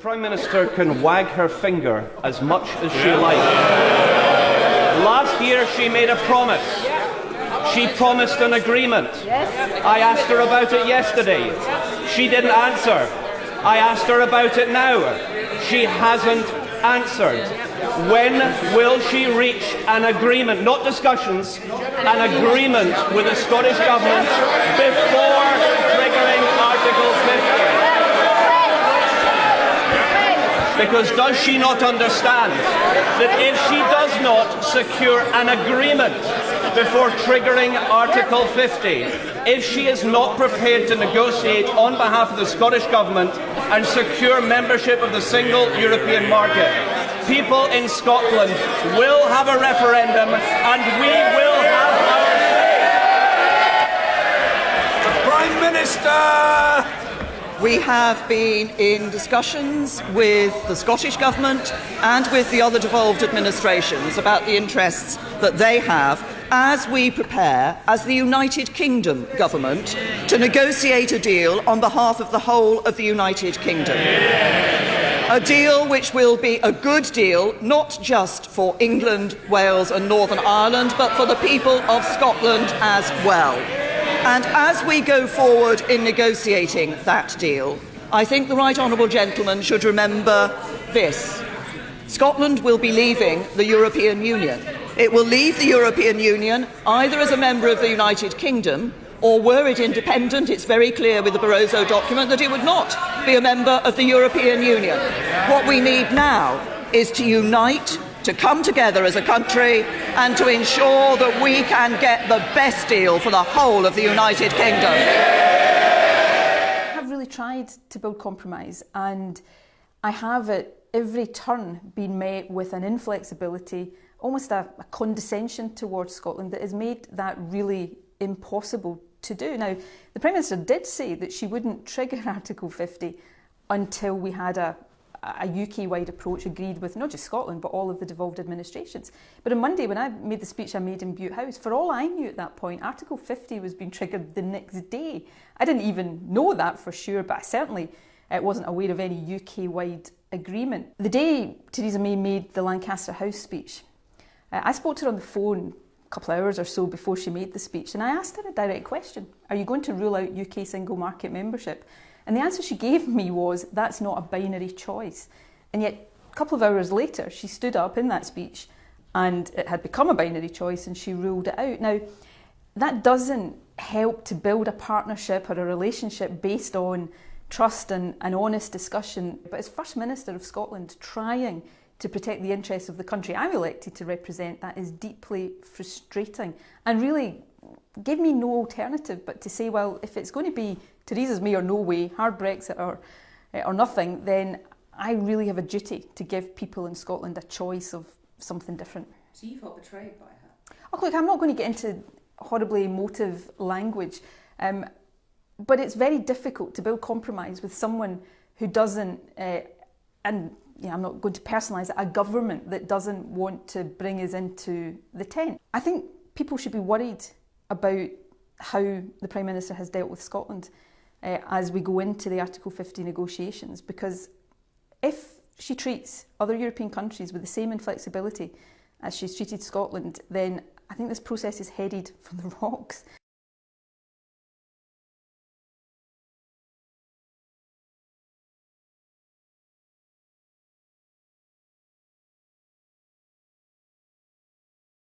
Prime Minister can wag her finger as much as she likes. Last year she made a promise. She promised an agreement. I asked her about it yesterday. She didn't answer. I asked her about it now. She hasn't answered. When will she reach an agreement, not discussions, an agreement with the Scottish Government before triggering Article 50? Because does she not understand that if she does not secure an agreement before triggering Article 50, if she is not prepared to negotiate on behalf of the Scottish Government and secure membership of the single European market, people in Scotland will have a referendum and we will have our say. The Prime Minister! We have been in discussions with the Scottish Government and with the other devolved administrations about the interests that they have as we prepare, as the United Kingdom Government, to negotiate a deal on behalf of the whole of the United Kingdom. A deal which will be a good deal, not just for England, Wales and Northern Ireland, but for the people of Scotland as well. And as we go forward in negotiating that deal, I think the Right Honourable Gentleman should remember this. Scotland will be leaving the European Union. It will leave the European Union either as a member of the United Kingdom, or were it independent, it's very clear with the Barroso document that it would not be a member of the European Union. What we need now is to unite, to come together as a country and to ensure that we can get the best deal for the whole of the United Kingdom. I've really tried to build compromise, and I have at every turn been met with an inflexibility, almost a condescension towards Scotland that has made that really impossible to do. Now, the Prime Minister did say that she wouldn't trigger Article 50 until we had a UK-wide approach agreed with not just Scotland but all of the devolved administrations. But on Monday, when I made the speech I made in Bute House, for all I knew at that point, Article 50 was being triggered the next day. I didn't even know that for sure, but I certainly wasn't aware of any UK-wide agreement. The day Theresa May made the Lancaster House speech, I spoke to her on the phone a couple of hours or so before she made the speech, and I asked her a direct question. Are you going to rule out UK single market membership? And the answer she gave me was, that's not a binary choice. And yet, a couple of hours later, she stood up in that speech and it had become a binary choice and she ruled it out. Now, that doesn't help to build a partnership or a relationship based on trust and honest discussion. But as First Minister of Scotland, trying to protect the interests of the country I'm elected to represent, that is deeply frustrating and really gave me no alternative but to say, well, if it's going to be Theresa May or no way, hard Brexit or nothing, then I really have a duty to give people in Scotland a choice of something different. So you felt betrayed by her? Oh, look, I'm not going to get into horribly emotive language, but it's very difficult to build compromise with someone who doesn't, and I'm not going to personalise it, a government that doesn't want to bring us into the tent. I think people should be worried about how the Prime Minister has dealt with Scotland as we go into the Article 50 negotiations, because if she treats other European countries with the same inflexibility as she's treated Scotland, then I think this process is headed for the rocks.